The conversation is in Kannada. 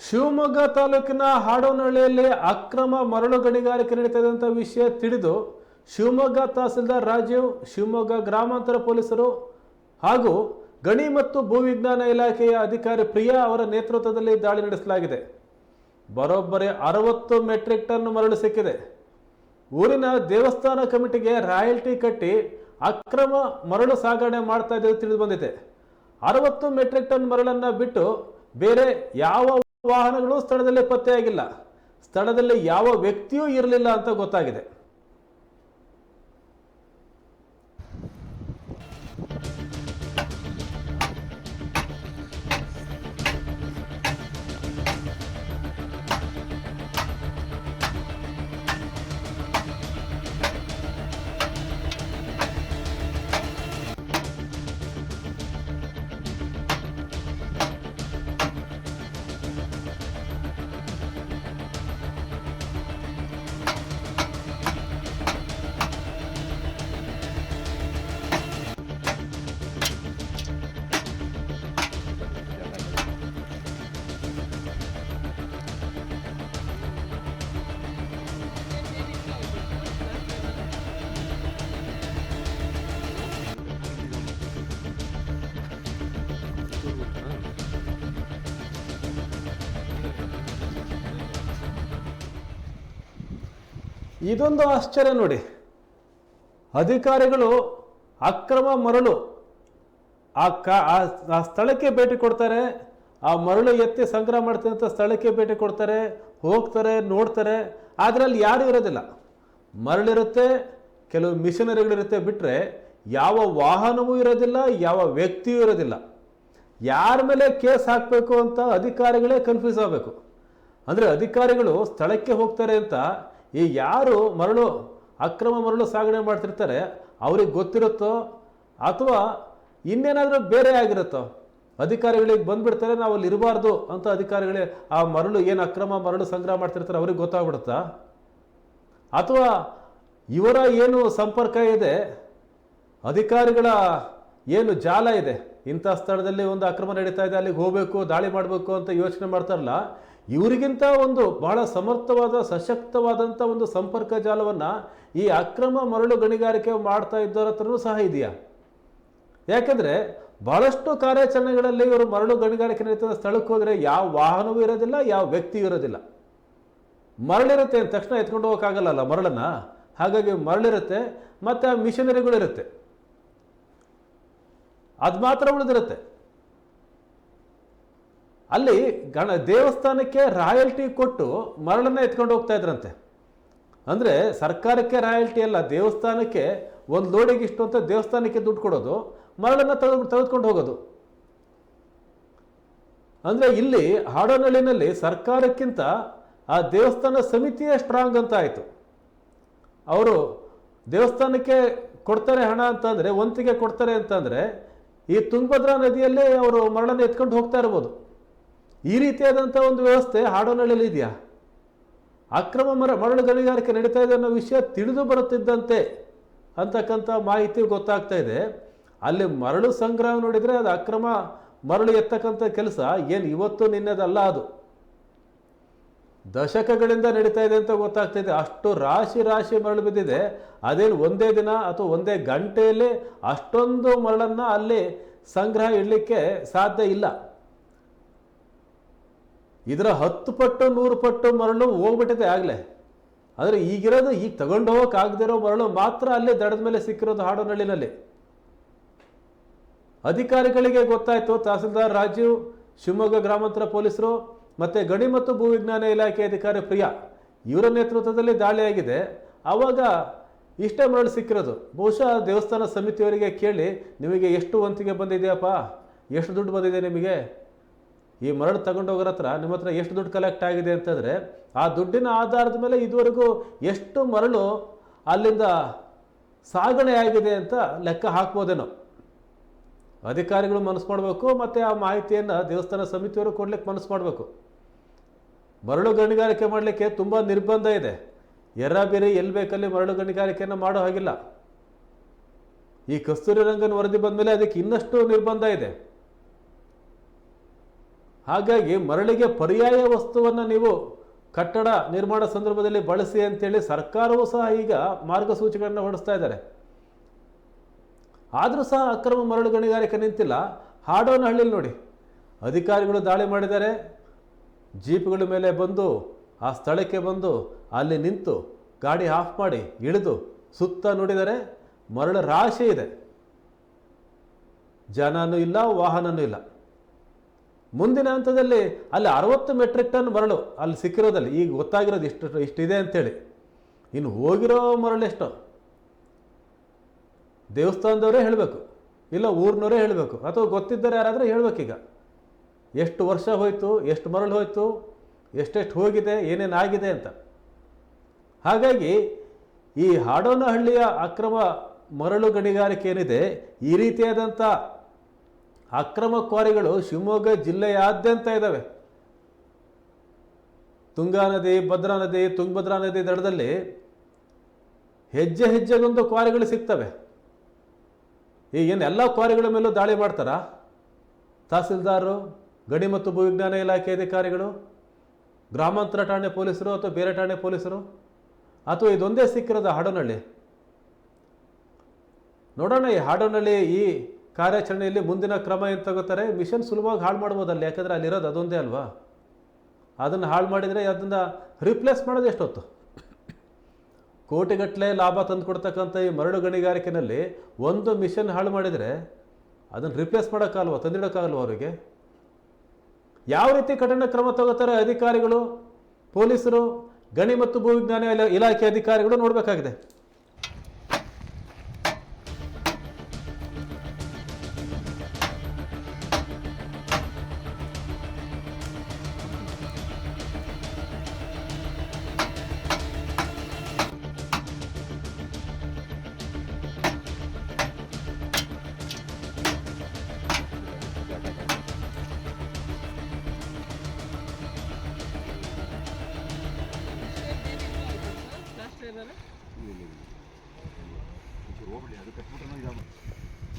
ಶಿವಮೊಗ್ಗ ತಾಲೂಕಿನ ಹಾಡೋನಹಳ್ಳಿಯಲ್ಲಿ ಅಕ್ರಮ ಮರಳು ಗಣಿಗಾರಿಕೆ ನಡೀತಿದ್ದಂಥ ವಿಷಯ ತಿಳಿದು ಶಿವಮೊಗ್ಗ ತಹಸೀಲ್ದಾರ್ ರಾಜೀವ್, ಶಿವಮೊಗ್ಗ ಗ್ರಾಮಾಂತರ ಪೊಲೀಸರು ಹಾಗೂ ಗಣಿ ಮತ್ತು ಭೂವಿಜ್ಞಾನ ಇಲಾಖೆಯ ಅಧಿಕಾರಿ ಪ್ರಿಯಾ ಅವರ ನೇತೃತ್ವದಲ್ಲಿ ದಾಳಿ ನಡೆಸಲಾಗಿದೆ. ಬರೋಬ್ಬರಿ 60 ಮೆಟ್ರಿಕ್ ಟನ್ ಮರಳು ಸಿಕ್ಕಿದೆ. ಊರಿನ ದೇವಸ್ಥಾನ ಕಮಿಟಿಗೆ ರಾಯಲ್ಟಿ ಕಟ್ಟಿ ಅಕ್ರಮ ಮರಳು ಸಾಗಣೆ ಮಾಡ್ತಾ ಇದ್ದು ತಿಳಿದು ಬಂದಿದೆ. 60 ಮೆಟ್ರಿಕ್ ಟನ್ ಮರಳನ್ನು ಬಿಟ್ಟು ಬೇರೆ ಯಾವ ವಾಹನಗಳು ಸ್ಥಳದಲ್ಲಿ ಪತ್ತೆಯಾಗಿಲ್ಲ. ಸ್ಥಳದಲ್ಲಿ ಯಾವ ವ್ಯಕ್ತಿಯೂ ಇರಲಿಲ್ಲ ಅಂತ ಗೊತ್ತಾಗಿದೆ. ಇದೊಂದು ಆಶ್ಚರ್ಯ ನೋಡಿ. ಅಧಿಕಾರಿಗಳು ಅಕ್ರಮ ಮರಳು ಆ ಸ್ಥಳಕ್ಕೆ ಭೇಟಿ ಕೊಡ್ತಾರೆ. ಆ ಮರಳು ಎತ್ತಿ ಸಂಗ್ರಹ ಮಾಡ್ತಿದ್ದಂಥ ಸ್ಥಳಕ್ಕೆ ಭೇಟಿ ಕೊಡ್ತಾರೆ, ಹೋಗ್ತಾರೆ, ನೋಡ್ತಾರೆ. ಆದರೆ ಅಲ್ಲಿ ಯಾರೂ ಇರೋದಿಲ್ಲ. ಮರಳಿರುತ್ತೆ, ಕೆಲವು ಮಿಷನರಿಗಳಿರುತ್ತೆ, ಬಿಟ್ಟರೆ ಯಾವ ವಾಹನವೂ ಇರೋದಿಲ್ಲ, ಯಾವ ವ್ಯಕ್ತಿಯೂ ಇರೋದಿಲ್ಲ. ಯಾರ ಮೇಲೆ ಕೇಸ್ ಹಾಕಬೇಕು ಅಂತ ಅಧಿಕಾರಿಗಳೇ ಕನ್ಫ್ಯೂಸ್ ಆಗಬೇಕು. ಅಂದರೆ ಅಧಿಕಾರಿಗಳು ಸ್ಥಳಕ್ಕೆ ಹೋಗ್ತಾರೆ ಅಂತ ಈ ಯಾರು ಅಕ್ರಮ ಮರಳು ಸಾಗಣೆ ಮಾಡ್ತಿರ್ತಾರೆ ಅವ್ರಿಗೆ ಗೊತ್ತಿರುತ್ತೋ ಅಥವಾ ಇನ್ನೇನಾದರೂ ಬೇರೆ ಆಗಿರುತ್ತೋ. ಅಧಿಕಾರಿಗಳಿಗೆ ಬಂದ್ಬಿಡ್ತಾರೆ, ನಾವು ಅಲ್ಲಿ ಇರಬಾರ್ದು ಅಂತ ಅಧಿಕಾರಿಗಳೇ ಆ ಏನು ಅಕ್ರಮ ಮರಳು ಸಂಗ್ರಹ ಮಾಡ್ತಿರ್ತಾರೆ ಅವ್ರಿಗೆ ಗೊತ್ತಾಗ್ಬಿಡುತ್ತಾ? ಅಥವಾ ಇವರ ಏನು ಸಂಪರ್ಕ ಇದೆ, ಅಧಿಕಾರಿಗಳ ಏನು ಜಾಲ ಇದೆ, ಇಂಥ ಸ್ಥಳದಲ್ಲಿ ಒಂದು ಅಕ್ರಮ ನಡೀತಾ ಇದೆ, ಅಲ್ಲಿಗೆ ಹೋಗಬೇಕು, ದಾಳಿ ಮಾಡಬೇಕು ಅಂತ ಯೋಚನೆ ಮಾಡ್ತಾರಲ್ಲ, ಇವರಿಗಿಂತ ಒಂದು ಬಹಳ ಸಮರ್ಥವಾದ ಸಶಕ್ತವಾದಂಥ ಒಂದು ಸಂಪರ್ಕ ಜಾಲವನ್ನು ಈ ಅಕ್ರಮ ಮರಳು ಗಣಿಗಾರಿಕೆ ಮಾಡ್ತಾ ಇದ್ದವರ ಹತ್ರನೂ ಸಹ ಇದೆಯಾ? ಯಾಕೆಂದರೆ ಬಹಳಷ್ಟು ಕಾರ್ಯಾಚರಣೆಗಳಲ್ಲಿ ಇವರು ಮರಳು ಗಣಿಗಾರಿಕೆ ನಡೀತದ ಸ್ಥಳಕ್ಕೆ ಹೋದರೆ ಯಾವ ವಾಹನವೂ ಇರೋದಿಲ್ಲ, ಯಾವ ವ್ಯಕ್ತಿಯೂ ಇರೋದಿಲ್ಲ. ಮರಳಿರುತ್ತೆ ಅಂದ ತಕ್ಷಣ ಎತ್ಕೊಂಡು ಹೋಗೋಕ್ಕಾಗಲ್ಲ ಮರಳನ್ನು. ಹಾಗಾಗಿ ಮರಳಿರುತ್ತೆ, ಮತ್ತು ಆ ಮಿಷನರಿಗಳಿರುತ್ತೆ, ಅದು ಮಾತ್ರ ಉಳಿದಿರುತ್ತೆ. ಅಲ್ಲಿ ದೇವಸ್ಥಾನಕ್ಕೆ ರಾಯಲ್ಟಿ ಕೊಟ್ಟು ಮರಳನ್ನು ಎತ್ಕೊಂಡು ಹೋಗ್ತಾ ಇದ್ರಂತೆ. ಅಂದರೆ ಸರ್ಕಾರಕ್ಕೆ ರಾಯಲ್ಟಿ ಅಲ್ಲ, ದೇವಸ್ಥಾನಕ್ಕೆ ಒಂದು ಲೋಡಿಗೆ ಇಷ್ಟು ಅಂತ ದೇವಸ್ಥಾನಕ್ಕೆ ದುಡ್ಡು ಕೊಡೋದು, ಮರಳನ್ನು ತೆಗೆದುಕೊಂಡು ಹೋಗೋದು. ಅಂದರೆ ಇಲ್ಲಿ ಹಾಡೋನಹಳ್ಳಿನಲ್ಲಿ ಸರ್ಕಾರಕ್ಕಿಂತ ಆ ದೇವಸ್ಥಾನ ಸಮಿತಿಯೇ ಸ್ಟ್ರಾಂಗ್ ಅಂತ ಆಯಿತು. ಅವರು ದೇವಸ್ಥಾನಕ್ಕೆ ಕೊಡ್ತಾರೆ ಹಣ ಅಂತಂದರೆ, ವಂತಿಗೆ ಕೊಡ್ತಾರೆ ಅಂತಂದರೆ, ಈ ತುಂಗಭದ್ರಾ ನದಿಯಲ್ಲೇ ಅವರು ಮರಳನ್ನು ಎತ್ಕೊಂಡು ಹೋಗ್ತಾ ಇರ್ಬೋದು. ಈ ರೀತಿಯಾದಂಥ ಒಂದು ವ್ಯವಸ್ಥೆ ಹಾಡೋನಹಳ್ಳಿಯಲ್ಲಿ ಇದೆಯಾ? ಅಕ್ರಮ ಮರಳು ಗಣಿಗಾರಿಕೆ ನಡೀತಾ ಇದೆ ಅನ್ನೋ ವಿಷಯ ತಿಳಿದು ಬರುತ್ತಿದ್ದಂತೆ ಅಂತಕ್ಕಂಥ ಮಾಹಿತಿ ಗೊತ್ತಾಗ್ತಾ ಇದೆ. ಅಲ್ಲಿ ಮರಳು ಸಂಗ್ರಹ ನೋಡಿದರೆ ಅದು ಅಕ್ರಮ ಮರಳು ಎತ್ತಕ್ಕಂಥ ಕೆಲಸ ಏನು ಇವತ್ತು ನಿನ್ನೆದಲ್ಲ, ಅದು ದಶಕಗಳಿಂದ ನಡೀತಾ ಇದೆ ಅಂತ ಗೊತ್ತಾಗ್ತಾ ಇದೆ. ಅಷ್ಟು ರಾಶಿ ರಾಶಿ ಮರಳು ಬಿದ್ದಿದೆ. ಅದೇನು ಒಂದೇ ದಿನ ಅಥವಾ ಒಂದೇ ಗಂಟೆಯಲ್ಲಿ ಅಷ್ಟೊಂದು ಮರಳನ್ನು ಅಲ್ಲಿ ಸಂಗ್ರಹ ಇಡಲಿಕ್ಕೆ ಸಾಧ್ಯ ಇಲ್ಲ. ಇದರ 10 ಪಟ್ಟು 100 ಪಟ್ಟು ಮರಳು ಹೋಗ್ಬಿಟ್ಟಿದೆ ಆಗಲೇ. ಆದರೆ ಈಗಿರೋದು, ಈಗ ತಗೊಂಡು ಹೋಗೋಕ್ಕಾಗದಿರೋ ಮರಳು ಮಾತ್ರ ಅಲ್ಲೇ ದಡದ ಮೇಲೆ ಸಿಕ್ಕಿರೋದು ಹಾಡೋನಹಳ್ಳಿನಲ್ಲಿ. ಅಧಿಕಾರಿಗಳಿಗೆ ಗೊತ್ತಾಯಿತು. ತಹಸೀಲ್ದಾರ್ ರಾಜೀವ್, ಶಿವಮೊಗ್ಗ ಗ್ರಾಮಾಂತರ ಪೊಲೀಸರು ಮತ್ತು ಗಣಿ ಮತ್ತು ಭೂವಿಜ್ಞಾನ ಇಲಾಖೆ ಅಧಿಕಾರಿ ಪ್ರಿಯಾ ಇವರ ನೇತೃತ್ವದಲ್ಲಿ ದಾಳಿಯಾಗಿದೆ. ಆವಾಗ ಇಷ್ಟೇ ಮರಳು ಸಿಕ್ಕಿರೋದು. ಬಹುಶಃ ದೇವಸ್ಥಾನ ಸಮಿತಿಯವರಿಗೆ ಕೇಳಿ, ನಿಮಗೆ ಎಷ್ಟು ವಂತಿಗೆ ಬಂದಿದೆಯಪ್ಪ, ಎಷ್ಟು ದುಡ್ಡು ಬಂದಿದೆ ನಿಮಗೆ, ಈ ಮರಳು ತಗೊಂಡು ಹೋಗೋರ ಹತ್ರ ನಿಮ್ಮ ಹತ್ರ ಎಷ್ಟು ದುಡ್ಡು ಕಲೆಕ್ಟ್ ಆಗಿದೆ ಅಂತಂದರೆ, ಆ ದುಡ್ಡಿನ ಆಧಾರದ ಮೇಲೆ ಇದುವರೆಗೂ ಎಷ್ಟು ಮರಳು ಅಲ್ಲಿಂದ ಸಾಗಣೆ ಆಗಿದೆ ಅಂತ ಲೆಕ್ಕ ಹಾಕ್ಬೋದೇನೋ. ಅಧಿಕಾರಿಗಳು ಮನಸ್ಸು ಮಾಡಬೇಕು, ಮತ್ತು ಆ ಮಾಹಿತಿಯನ್ನು ದೇವಸ್ಥಾನ ಸಮಿತಿಯವರು ಕೊಡ್ಲಿಕ್ಕೆ ಮನಸ್ಸು ಮಾಡಬೇಕು. ಮರಳು ಗಣಿಗಾರಿಕೆ ಮಾಡಲಿಕ್ಕೆ ತುಂಬ ನಿರ್ಬಂಧ ಇದೆ. ಎರ್ರಾಬೇರಿ ಎಲ್ಲಿ ಬೇಕಲ್ಲಿ ಮರಳು ಗಣಿಗಾರಿಕೆಯನ್ನು ಮಾಡೋ ಹಾಗಿಲ್ಲ. ಈ ಕಸ್ತೂರಿ ರಂಗನ್ ವರದಿ ಬಂದ ಮೇಲೆ ಅದಕ್ಕೆ ಇನ್ನಷ್ಟು ನಿರ್ಬಂಧ ಇದೆ. ಹಾಗಾಗಿ ಮರಳಿಗೆ ಪರ್ಯಾಯ ವಸ್ತುವನ್ನು ನೀವು ಕಟ್ಟಡ ನಿರ್ಮಾಣ ಸಂದರ್ಭದಲ್ಲಿ ಬಳಸಿ ಅಂತೇಳಿ ಸರ್ಕಾರವೂ ಸಹ ಈಗ ಮಾರ್ಗಸೂಚಿಗಳನ್ನು ಹೊರಡಿಸ್ತಾ ಇದ್ದಾರೆ. ಆದರೂ ಸಹ ಅಕ್ರಮ ಮರಳು ಗಣಿಗಾರಿಕೆ ನಿಂತಿಲ್ಲ. ಹಾಡೋನಹಳ್ಳಿಲಿ ನೋಡಿ, ಅಧಿಕಾರಿಗಳು ದಾಳಿ ಮಾಡಿದ್ದಾರೆ, ಜೀಪ್ಗಳ ಮೇಲೆ ಬಂದು ಆ ಸ್ಥಳಕ್ಕೆ ಬಂದು ಅಲ್ಲಿ ನಿಂತು ಗಾಡಿ ಆಫ್ ಮಾಡಿ ಇಳಿದು ಸುತ್ತ ನೋಡಿದರೆ ಮರಳು ರಾಶಿ ಇದೆ, ಜನನೂ ಇಲ್ಲ, ವಾಹನನೂ ಇಲ್ಲ. ಮುಂದಿನ ಹಂತದಲ್ಲಿ ಅಲ್ಲಿ 60 ಮೆಟ್ರಿಕ್ ಟನ್ ಮರಳು ಅಲ್ಲಿ ಸಿಕ್ಕಿರೋದಲ್ಲಿ ಈಗ ಗೊತ್ತಾಗಿರೋದು ಇಷ್ಟಿದೆ ಅಂತೇಳಿ. ಇನ್ನು ಹೋಗಿರೋ ಮರಳು ಎಷ್ಟೋ ದೇವಸ್ಥಾನದವರೇ ಹೇಳಬೇಕು, ಇಲ್ಲ ಊರಿನವರೇ ಹೇಳಬೇಕು, ಅಥವಾ ಗೊತ್ತಿದ್ದರೆ ಯಾರಾದರೂ ಹೇಳಬೇಕೀಗ. ಎಷ್ಟು ವರ್ಷ ಹೋಯಿತು, ಎಷ್ಟು ಮರಳು ಹೋಯಿತು, ಎಷ್ಟೆಷ್ಟು ಹೋಗಿದೆ, ಏನೇನಾಗಿದೆ ಅಂತ. ಹಾಗಾಗಿ ಈ ಹಾಡೋನಹಳ್ಳಿಯ ಅಕ್ರಮ ಮರಳು ಗಣಿಗಾರಿಕೆ ಏನಿದೆ, ಈ ರೀತಿಯಾದಂಥ ಅಕ್ರಮ ಕ್ವಾರಿಗಳು ಶಿವಮೊಗ್ಗ ಜಿಲ್ಲೆಯಾದ್ಯಂತ ಇದ್ದಾವೆ. ತುಂಗಾ ನದಿ, ಭದ್ರಾ ನದಿ, ತುಂಗಭದ್ರಾ ನದಿ ದಡದಲ್ಲಿ ಹೆಜ್ಜೆ ಹೆಜ್ಜೆಗೊಂದು ಕ್ವಾರಿಗಳು ಸಿಗ್ತವೆ. ಈಗೇನು ಎಲ್ಲ ಕ್ವಾರಿಗಳ ಮೇಲೂ ದಾಳಿ ಮಾಡ್ತಾರಾ? ತಹಸೀಲ್ದಾರರು, ಗಣಿ ಮತ್ತು ಭೂವಿಜ್ಞಾನ ಇಲಾಖೆ ಅಧಿಕಾರಿಗಳು, ಗ್ರಾಮಾಂತರ ಠಾಣೆ ಪೊಲೀಸರು ಅಥವಾ ಬೇರೆ ಠಾಣೆ ಪೊಲೀಸರು, ಅಥವಾ ಇದೊಂದೇ ಸಿಕ್ಕಿರೋದು ಹಾಡೋನಹಳ್ಳಿ? ನೋಡೋಣ ಈ ಹಾಡೋನಹಳ್ಳಿ ಈ ಕಾರ್ಯಾಚರಣೆಯಲ್ಲಿ ಮುಂದಿನ ಕ್ರಮ ಏನು ತಗೋತಾರೆ. ಮಿಷನ್ ಸುಲಭವಾಗಿ ಹಾಳು ಮಾಡ್ಬೋದಲ್ಲಿ, ಯಾಕಂದರೆ ಅಲ್ಲಿರೋದು ಅದೊಂದೇ ಅಲ್ವಾ. ಅದನ್ನು ಹಾಳು ಮಾಡಿದರೆ ಅದನ್ನು ರಿಪ್ಲೇಸ್ ಮಾಡೋದು ಎಷ್ಟೊತ್ತು? ಕೋಟಿಗಟ್ಟಲೆ ಲಾಭ ತಂದು ಕೊಡ್ತಕ್ಕಂಥ ಈ ಮರಳು ಗಣಿಗಾರಿಕೆಯಲ್ಲಿ ಒಂದು ಮಿಷನ್ ಹಾಳು ಮಾಡಿದರೆ ಅದನ್ನು ರಿಪ್ಲೇಸ್ ಮಾಡೋಕ್ಕಾಗಲ್ವ, ತಂದಿಡೋಕ್ಕಾಗಲ್ವ ಅವರಿಗೆ? ಯಾವ ರೀತಿ ಕಠಿಣ ಕ್ರಮ ತಗೋತಾರೆ ಅಧಿಕಾರಿಗಳು, ಪೊಲೀಸರು, ಗಣಿ ಮತ್ತು ಭೂವಿಜ್ಞಾನ ಇಲಾಖೆ ಅಧಿಕಾರಿಗಳು ನೋಡಬೇಕಾಗಿದೆ. ಹೋಗ್ಬಿಡಿ, ಅದು ಕಟ್ಬಿಟ್ರೆ